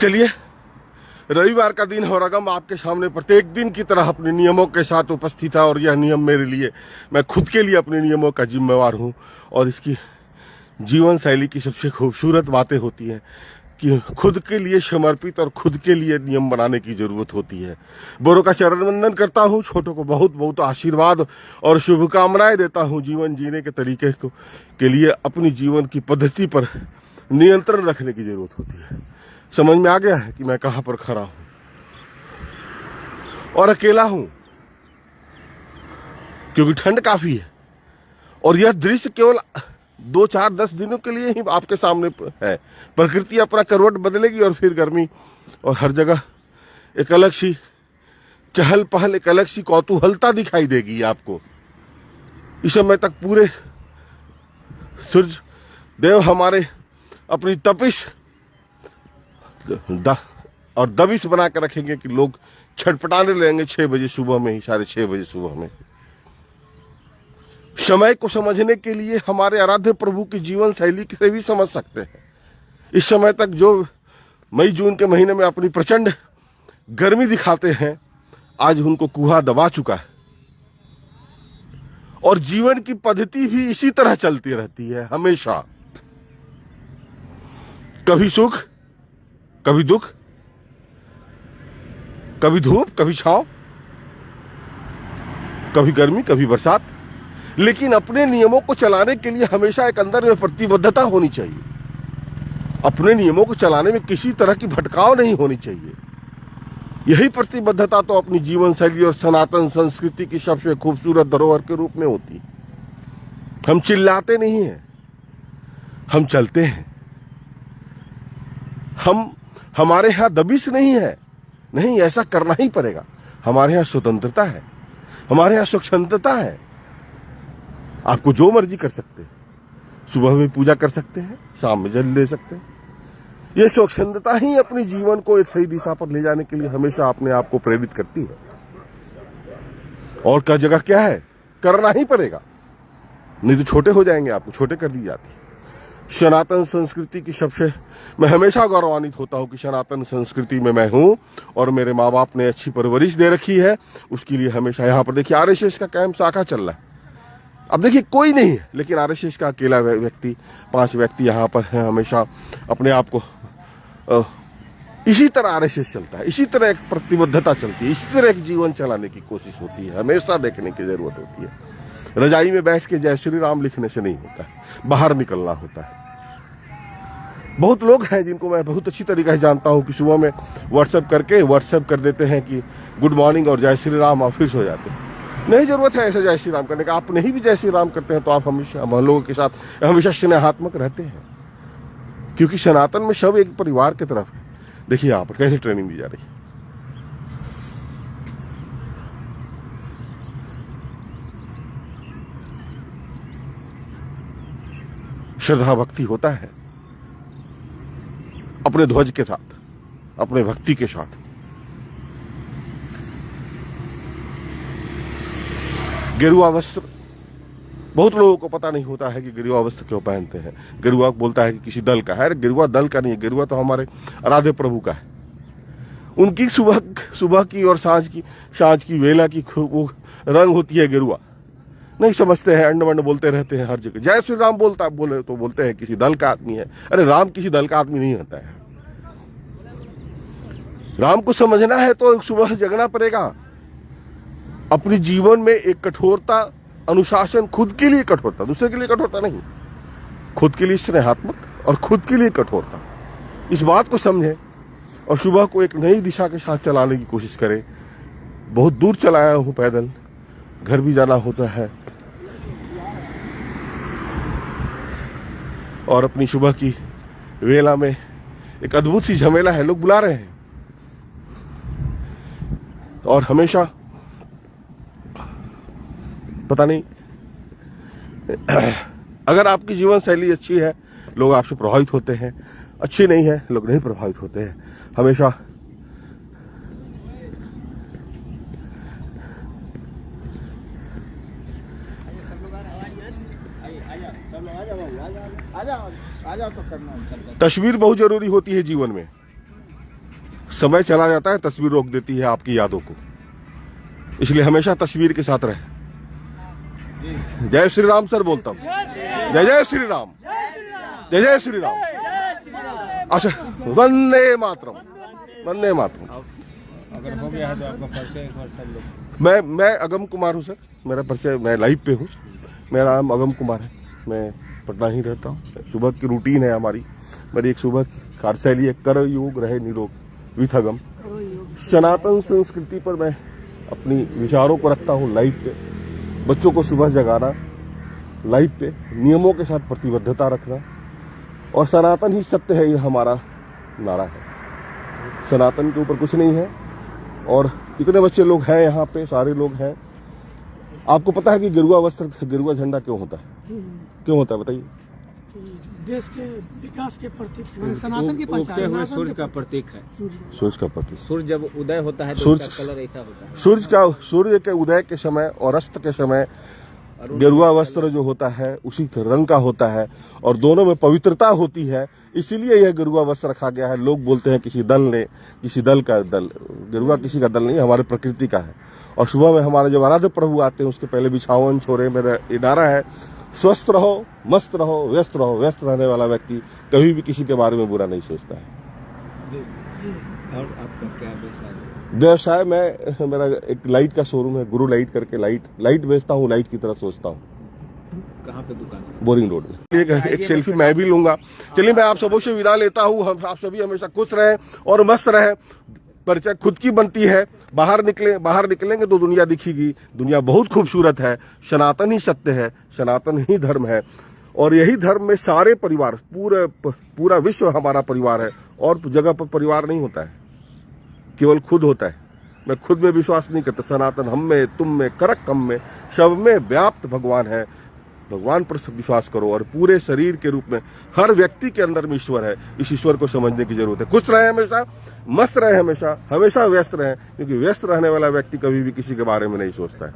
चलिए, रविवार का दिन हो रगम आपके सामने प्रत्येक दिन की तरह अपने नियमों के साथ उपस्थित है। और यह नियम मेरे लिए, मैं खुद के लिए अपने नियमों का जिम्मेवार हूँ। और इसकी जीवन शैली की सबसे खूबसूरत बातें होती हैं कि खुद के लिए समर्पित और खुद के लिए नियम बनाने की जरूरत होती है। बड़ों का चरण वंदन करता हूँ, छोटों को बहुत बहुत आशीर्वाद और शुभकामनाएं देता हूँ। जीवन जीने के तरीके को के लिए अपनी जीवन की पद्धति पर नियंत्रण रखने की जरूरत होती है। समझ में आ गया है कि मैं कहां पर खड़ा हूं और अकेला हूं, क्योंकि ठंड काफी है और यह दृश्य केवल 2, 4, 10 दिनों के लिए ही आपके सामने है। प्रकृति अपना करवट बदलेगी और फिर गर्मी और हर जगह एक अलग सी चहल पहल, एक अलग सी कौतूहलता दिखाई देगी आपको। इस समय तक पूरे सूर्य देव हमारे अपनी तपिश और दबिश बना कर रखेंगे कि लोग छटपटाने लगेंगे 6 बजे सुबह में ही, 6:30 बजे सुबह में। समय को समझने के लिए हमारे आराध्य प्रभु की जीवन शैली से भी समझ सकते हैं। इस समय तक जो मई जून के महीने में अपनी प्रचंड गर्मी दिखाते हैं, आज उनको कुहा दबा चुका है और जीवन की पद्धति भी इसी तरह चलती रहती है हमेशा। कभी सुख, कभी दुख, कभी धूप, कभी छांव, कभी गर्मी, कभी बरसात। लेकिन अपने नियमों को चलाने के लिए हमेशा एक अंदर में प्रतिबद्धता होनी चाहिए। अपने नियमों को चलाने में किसी तरह की भटकाव नहीं होनी चाहिए। यही प्रतिबद्धता तो अपनी जीवन शैली और सनातन संस्कृति की सबसे खूबसूरत धरोहर के रूप में होती है। हम चिल्लाते नहीं हैं, हम चलते हैं। हमारे यहां दबिश नहीं है, नहीं, ऐसा करना ही पड़ेगा। हमारे यहां स्वतंत्रता है, हमारे यहां स्वच्छंदता है। आपको जो मर्जी कर सकते हैं, सुबह में पूजा कर सकते हैं, शाम में जल दे सकते हैं। ये स्वच्छंदता ही अपने जीवन को एक सही दिशा पर ले जाने के लिए हमेशा अपने आप को प्रेरित करती है। और क्या जगह क्या है, करना ही पड़ेगा, नहीं तो छोटे हो जाएंगे, आपको छोटे कर दी जाती है। सनातन संस्कृति की सबसे मैं हमेशा गौरवान्वित होता हूं कि सनातन संस्कृति में मैं हूं और मेरे माँ बाप ने अच्छी परवरिश दे रखी है। उसके लिए हमेशा यहाँ पर देखिए आरएसएस का कैंप शाखा चल रहा है। अब देखिए कोई नहीं है, लेकिन आरएसएस का अकेला व्यक्ति, 5 व्यक्ति यहाँ पर है। हमेशा अपने आप को इसी तरह आरएसएस चलता है, इसी तरह एक प्रतिबद्धता चलती है, इसी तरह एक जीवन चलाने की कोशिश होती है। हमेशा देखने की जरूरत होती है। रजाई में बैठ के जय श्री राम लिखने से नहीं होता है, बाहर निकलना होता है। बहुत लोग हैं जिनको मैं बहुत अच्छी तरीके से जानता हूं कि सुबह में व्हाट्सएप कर देते हैं कि गुड मॉर्निंग और जय श्री राम, और फिर सो जाते हैं। नहीं जरूरत है ऐसे जय श्री राम करने का। आप नहीं भी जय श्री राम करते हैं तो आप हमेशा हम लोगों के साथ हमेशा स्नेहात्मक रहते हैं, क्योंकि सनातन में सब एक परिवार की तरफ है। देखिए यहाँ पर कैसे ट्रेनिंग दी जा रही है। श्रद्धा भक्ति होता है अपने ध्वज के साथ, अपने भक्ति के साथ। गेरुआ वस्त्र, बहुत लोगों को पता नहीं होता है कि गेरुआ वस्त्र क्यों पहनते हैं। गेरुआ बोलता है कि किसी दल का है। गेरुआ दल का नहीं है, गेरुआ तो हमारे आराध्य प्रभु का है। उनकी सुबह की और सांझ की वेला की वो रंग होती है गेरुआ। नहीं समझते हैं, अंड मंड बोलते रहते हैं हर जगह। जय श्री राम बोलते हैं किसी दल का आदमी है। अरे राम किसी दल का आदमी नहीं होता है। राम को समझना है तो सुबह जगना पड़ेगा। अपने जीवन में एक कठोरता, अनुशासन, खुद के लिए कठोरता, दूसरे के लिए कठोरता नहीं, खुद के लिए स्नेहात्मक और खुद के लिए कठोरता। इस बात को समझें और सुबह को एक नई दिशा के साथ चलाने की कोशिश करें। बहुत दूर चलाया हूं पैदल, घर भी जाना होता है और अपनी सुबह की वेला में एक अद्भुत सी झमेला है। लोग बुला रहे हैं और हमेशा पता नहीं, अगर आपकी जीवन शैली अच्छी है लोग आपसे प्रभावित होते हैं, अच्छी नहीं है लोग नहीं प्रभावित होते हैं। हमेशा तस्वीर बहुत जरूरी होती है जीवन में। समय चला जाता है, तस्वीर रोक देती है आपकी यादों को। इसलिए हमेशा तस्वीर के साथ रहे। जय श्री राम सर बोलता हूँ। जय जय श्री राम, जय जय श्री राम। अच्छा, वंदे मातरम, वंदे मातरम। अगर हो गया है तो आपका परिचय एक बार सब लोग। मैं अगम कुमार हूँ सर, मेरा परिचय, मैं लाइव पे हूँ। मेरा नाम अगम कुमार है, मैं पटना ही रहता हूँ। सुबह की रूटीन है हमारी, मेरी एक सुबह की कार्यशैली है, कर योग रहे निरोग विथ अगम। सनातन संस्कृति पर मैं अपनी विचारों को रखता हूँ लाइव पे। बच्चों को सुबह जगाना लाइव पे, नियमों के साथ प्रतिबद्धता रखना, और सनातन ही सत्य है, ये हमारा नारा है। सनातन के ऊपर कुछ नहीं है। और कितने बच्चे लोग हैं यहाँ पे, सारे लोग हैं। आपको पता है कि गेरुआ वस्त्र, गेरुआ झंडा क्यों होता है? क्यों होता है बताइए? देश के विकास के प्रतीक, सनातन की उगते हुए सूर्य का प्रतीक है। सूर्य का प्रतीक। सूर्य जब उदय होता है तो उसका कलर ऐसा होता है। सूर्य के उदय के समय और अस्त के समय गेरुआ वस्त्र जो होता है उसी रंग का होता है, और दोनों में पवित्रता होती है। इसीलिए यह गेरुआ वस्त्र रखा गया है। लोग बोलते हैं किसी दल ने, किसी दल का दल, गेरुआ किसी का दल नहीं, हमारे प्रकृति का है। और सुबह में हमारे जब आराध्य प्रभु आते हैं उसके पहले बिछावन छोड़े। मेरा ये नारा है, स्वस्थ रहो, मस्त रहो, व्यस्त रहो। व्यस्त रहने वाला व्यक्ति कभी भी किसी के बारे में बुरा नहीं सोचता है। और आपका क्या व्यवसाय? मेरा एक लाइट का शोरूम है, गुरु लाइट करके। लाइट बेचता हूँ, लाइट की तरह सोचता हूँ। कहाँ पे दुकान है? बोरिंग रोड में। एक सेल्फी मैं भी लूंगा। चलिए, मैं आप सबों से विदा लेता हूँ। हम आप सभी हमेशा खुश रहें और मस्त रहें। परिचय खुद की बनती है। बाहर निकलेंगे तो दुनिया दिखेगी। दुनिया बहुत खूबसूरत है। सनातन ही सत्य है, सनातन ही धर्म है। और यही धर्म में सारे परिवार, पूरा विश्व हमारा परिवार है। और जगह पर परिवार नहीं होता है, केवल खुद होता है। मैं खुद में विश्वास नहीं करता। सनातन हम में, तुम में, करक हम में, सब में व्याप्त भगवान है। भगवान पर विश्वास करो, और पूरे शरीर के रूप में हर व्यक्ति के अंदर में ईश्वर है। इस ईश्वर को समझने की जरूरत है। खुश रहे हमेशा, मस्त रहे हमेशा, हमेशा व्यस्त रहे, क्योंकि व्यस्त रहने वाला व्यक्ति कभी भी किसी के बारे में नहीं सोचता है।